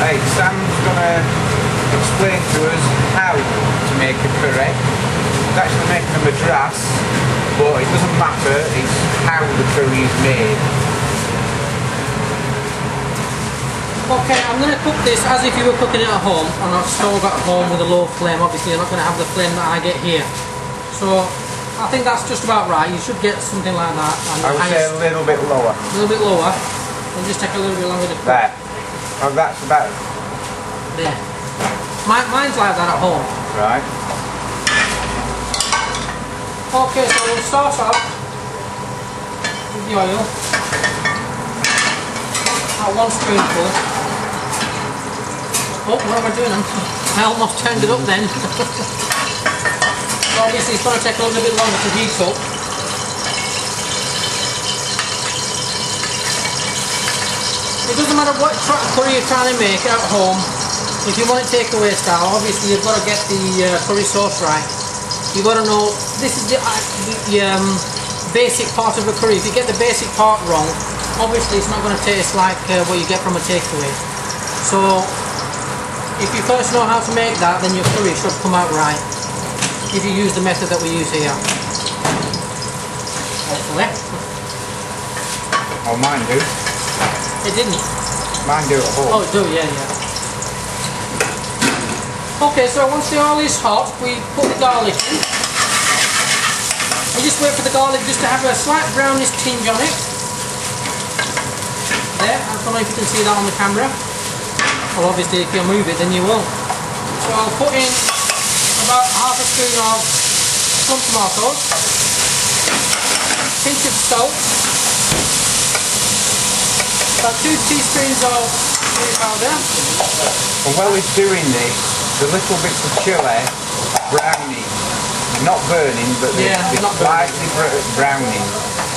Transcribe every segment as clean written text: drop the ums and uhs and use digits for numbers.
Right, Sam's gonna explain to us how to make a curry. He's actually making a madras, but it doesn't matter, it's how the curry is made. Okay, I'm going to cook this as if you were cooking it at home, on a stove at home with a low flame. Obviously you're not going to have the flame that I get here. So I think that's just about right. You should get something like that. And I would say a little bit lower. A little bit lower. It'll just take a little bit longer to cook. There. Oh, that's about there. Mine's like that at home. right. Okay, so we'll start off with the oil. About 1 spoonful. Oh, what am I doing? I almost turned it up then. So obviously it's going to take a little bit longer to heat up. It doesn't matter what curry you're trying to make at home. If you want it takeaway style, obviously you've got to get the curry sauce right. You've got to know, this is the basic part of a curry. If you get the basic part wrong, obviously it's not going to taste like what you get from a takeaway. So if you first know how to make that, then your curry should come out right, if you use the method that we use here. Hopefully. Oh, mine do. It didn't. Mine do at home. Oh, it do, yeah. Okay, so once the oil is hot, we put the garlic in. We just wait for the garlic just to have a slight brownish tinge on it. There, I don't know if you can see that on the camera. Well, obviously if you move it then you will. So I'll put in about half a spoon of plum tomatoes, pinch of salt, about 2 teaspoons of chili powder. And while he's doing this, the little bits of chili are browning. Not burning, but they're slightly browning.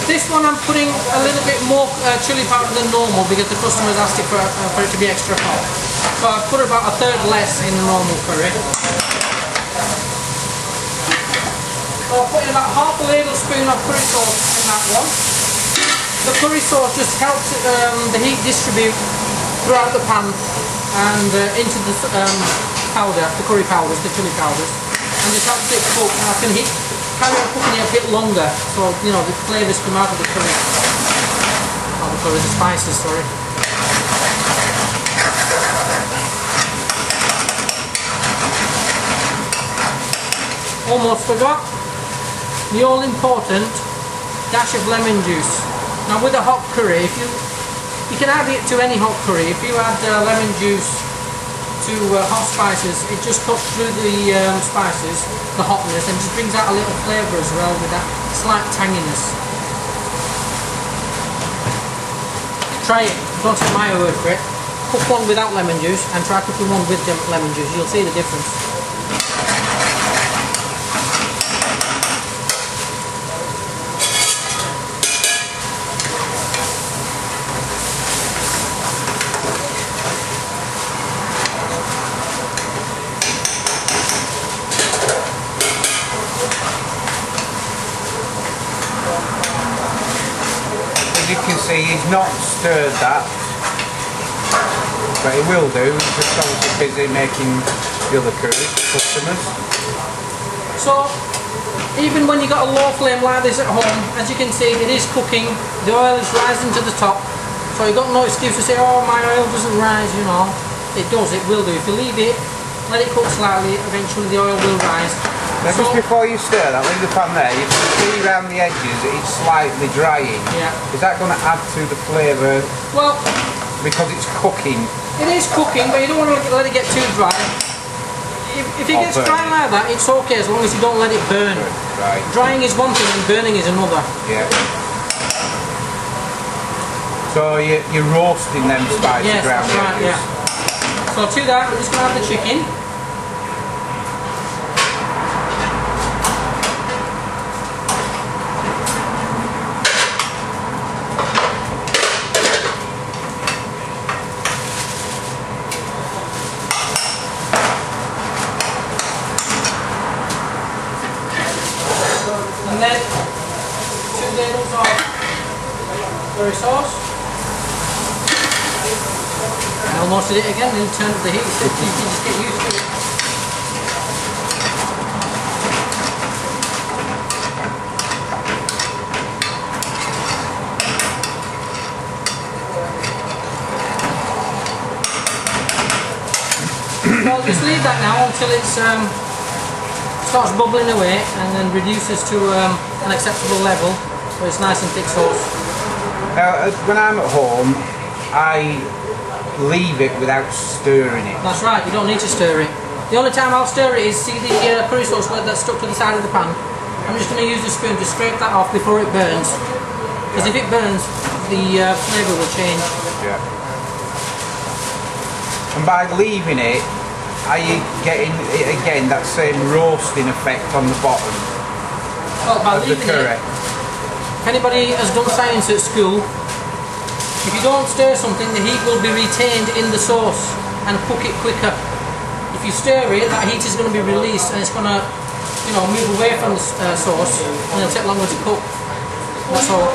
This one I'm putting a little bit more chili powder than normal because the customers asked it for it to be extra hot. So I've put about 1/3 less in the normal curry. So I'll put in about half a ladle spoon of curry sauce in that one. The curry sauce just helps the heat distribute throughout the pan and into the powder, the curry powders, the chili powders, and just helps it cook. And I can carry on cooking it a bit longer, so you know the flavours come out of the curry. Not the curry, the spices, sorry. Almost forgot the all important dash of lemon juice. Now with a hot curry, if you can add it to any hot curry. If you add lemon juice to hot spices, it just cuts through the spices, the hotness, and just brings out a little flavour as well with that slight tanginess. Try it, don't take my word for it. Cook one without lemon juice and try cooking one with lemon juice, you'll see the difference. As you can see, he's not stirred that, but he will do. He's just obviously busy making the other curry for customers. So, even when you've got a low flame like this at home, as you can see, it is cooking. The oil is rising to the top, so you've got no excuse to say, oh, my oil doesn't rise, you know. It does, it will do. If you leave it, let it cook slightly, eventually the oil will rise. Now just before you stir that, leave the pan there, you can see around the edges it's slightly drying. Yeah. Is that going to add to the flavour? Well, because it's cooking. It is cooking, but you don't want to let it get too dry. If it gets dry like that, it's okay as long as you don't let it burn. Right. Drying is one thing and burning is another. Yeah. So you're roasting them spices yes, around the edges. Right, yeah. So to that, we're just going to add the chicken. And then 2 ladles of curry sauce. I almost did it again, then turn up the heat. You just get used to it. Well, just leave that now until it starts bubbling away and then reduces to an acceptable level, so it's nice and thick sauce. Now, when I'm at home, I leave it without stirring it. That's right, you don't need to stir it. The only time I'll stir it is, see the curry sauce that's stuck to the side of the pan. I'm just going to use the spoon to scrape that off before it burns. Because if it burns, the flavour will change. Yeah. And by leaving it, are you getting again that same roasting effect on the bottom Well, by of the leaving curry? it, if anybody has done science at school, if you don't stir something, the heat will be retained in the sauce and cook it quicker. If you stir it, that heat is going to be released and it's going to, you know, move away from the sauce and it'll take longer to cook. That's all.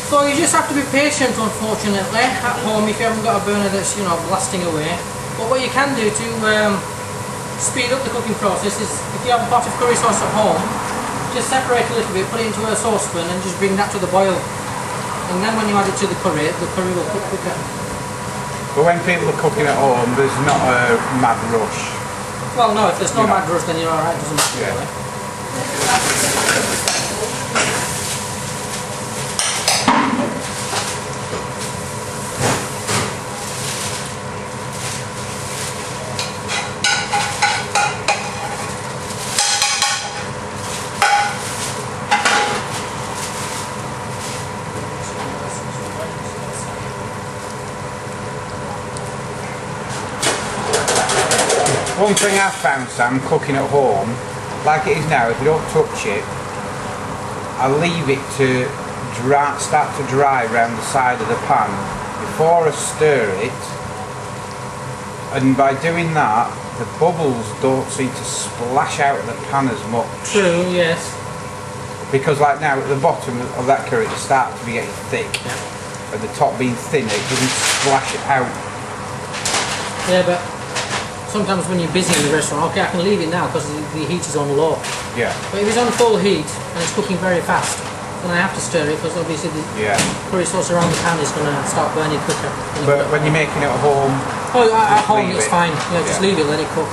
So you just have to be patient, unfortunately, at home if you haven't got a burner that's, you know, blasting away. But what you can do to speed up the cooking process is, if you have a pot of curry sauce at home, just separate a little bit, put it into a saucepan and just bring that to the boil. And then when you add it to the curry will cook quicker. But when people are cooking at home, there's not a mad rush. Well, no, if there's no mad rush, then you're alright, doesn't matter. Yeah. Really. One thing I've found, Sam, cooking at home, like it is now, if you don't touch it, I leave it to start to dry around the side of the pan before I stir it, and by doing that, the bubbles don't seem to splash out of the pan as much. True, yes. Because like now, at the bottom of that curry, it starts to be getting thick, and the top being thinner, it doesn't splash it out. Yeah, but sometimes when you're busy in the restaurant, okay, I can leave it now because the heat is on low. Yeah. But if it's on full heat and it's cooking very fast, then I have to stir it because obviously the curry sauce around the pan is going to start burning quicker. But when you're making it at home, at home it's fine. Yeah, just leave it, let it cook.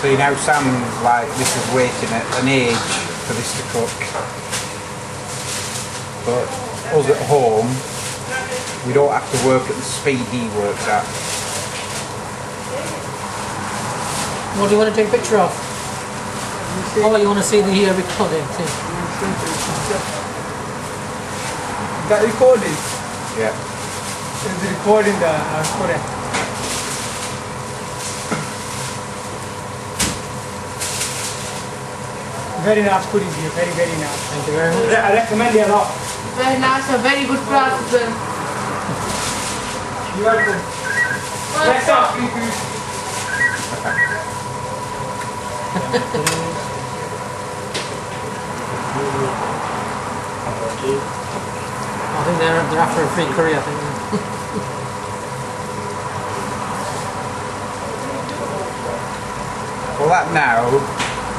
so now Sam's like, this is waiting at an age for this to cook. But us at home, we don't have to work at the speed he works at. What do you want to take a picture of? Oh, you want to see the recording too? that recording? Yeah. Is the recording the correct? Very nice pudding here, very nice. Thank you very much. I recommend it a lot. Very nice, a very good price as well. You're welcome. Next up, please. I think they're after a free curry, I think. Well, that now,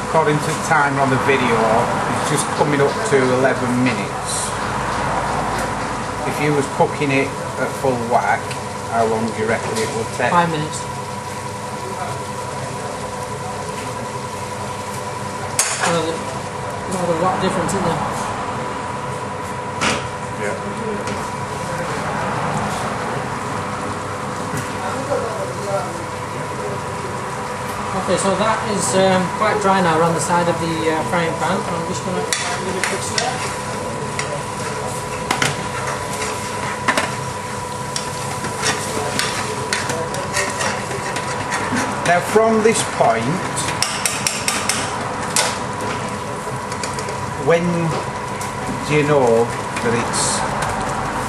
according to the timer on the video, is just coming up to 11 minutes. If you was cooking it at full whack, how long do you reckon it would take? 5 minutes. Not a lot difference, isn't there? Yeah. Okay, so that is quite dry now around the side of the frying pan. I'm just going to give it a quick stir. Now from this point, when do you know that it's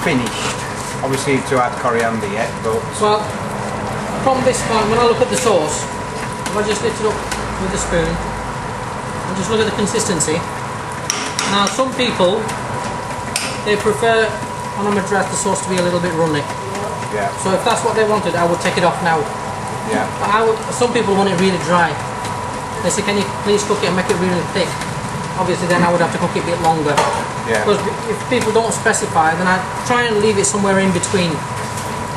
finished? Obviously to add coriander yet, but... Well, from this point, when I look at the sauce, if I just lift it up with a spoon and just look at the consistency. Now some people, they prefer on a madras the sauce to be a little bit runny. Yeah. So if that's what they wanted, I would take it off now. Yeah. But some people want it really dry. They say, can you please cook it and make it really thick? Obviously then I would have to cook it a bit longer. Yeah. Because if people don't specify, then I try and leave it somewhere in between.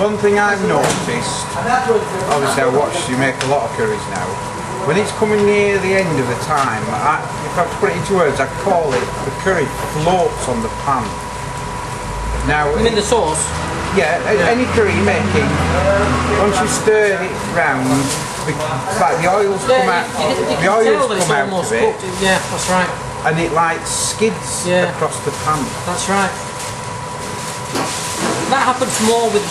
One thing I've noticed, obviously I watch you make a lot of curries now, when it's coming near the end of the time, if I put it into words, I call it the curry floats on the pan. Now, You mean the sauce? yeah, any curry you're making, once you stir it round, it's like the oils come out, you the can oils tell that it's come out almost of it, cooked. Yeah, that's right. and it like skids Yeah. across the pan. That's right. That happens more with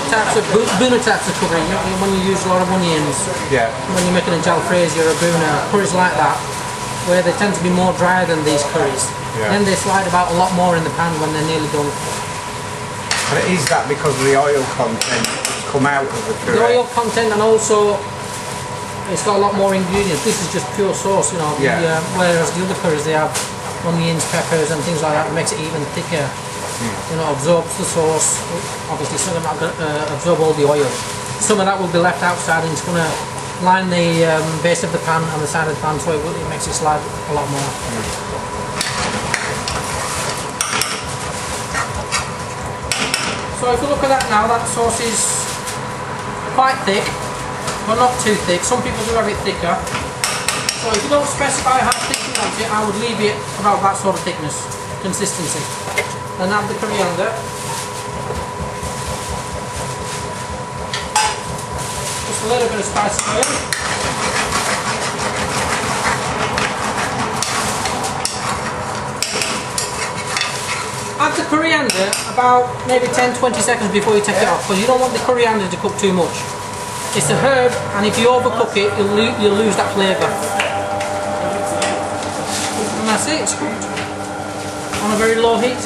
types of buna types of curry. When you use a lot of onions, Yeah. when you're making a jalfrezi or a buna, curries like that, where they tend to be more drier than these curries. Yeah. Then they slide about a lot more in the pan when they're nearly done. And is that because of the oil content that's come out of the curry? The oil content, and also it's got a lot more ingredients. This is just pure sauce, you know. Yeah. Whereas the other curries, they have onions, peppers, and things like that. It makes it even thicker. You know, absorbs the sauce. Obviously, some of that absorb all the oil. Some of that will be left outside, and it's going to line the base of the pan and the side of the pan, so it makes it slide a lot more. So if you look at that now, that sauce is quite thick, but not too thick. Some people do have it thicker. So if you don't specify how thick you want it, I would leave it about that sort of thickness, consistency. Then add the coriander. Just a little bit of spice oil. Add the coriander about maybe 10-20 seconds before you take it off, because you don't want the coriander to cook too much. It's a herb, and if you overcook it, you'll lose that flavour. And that's it, it's cooked on a very low heat.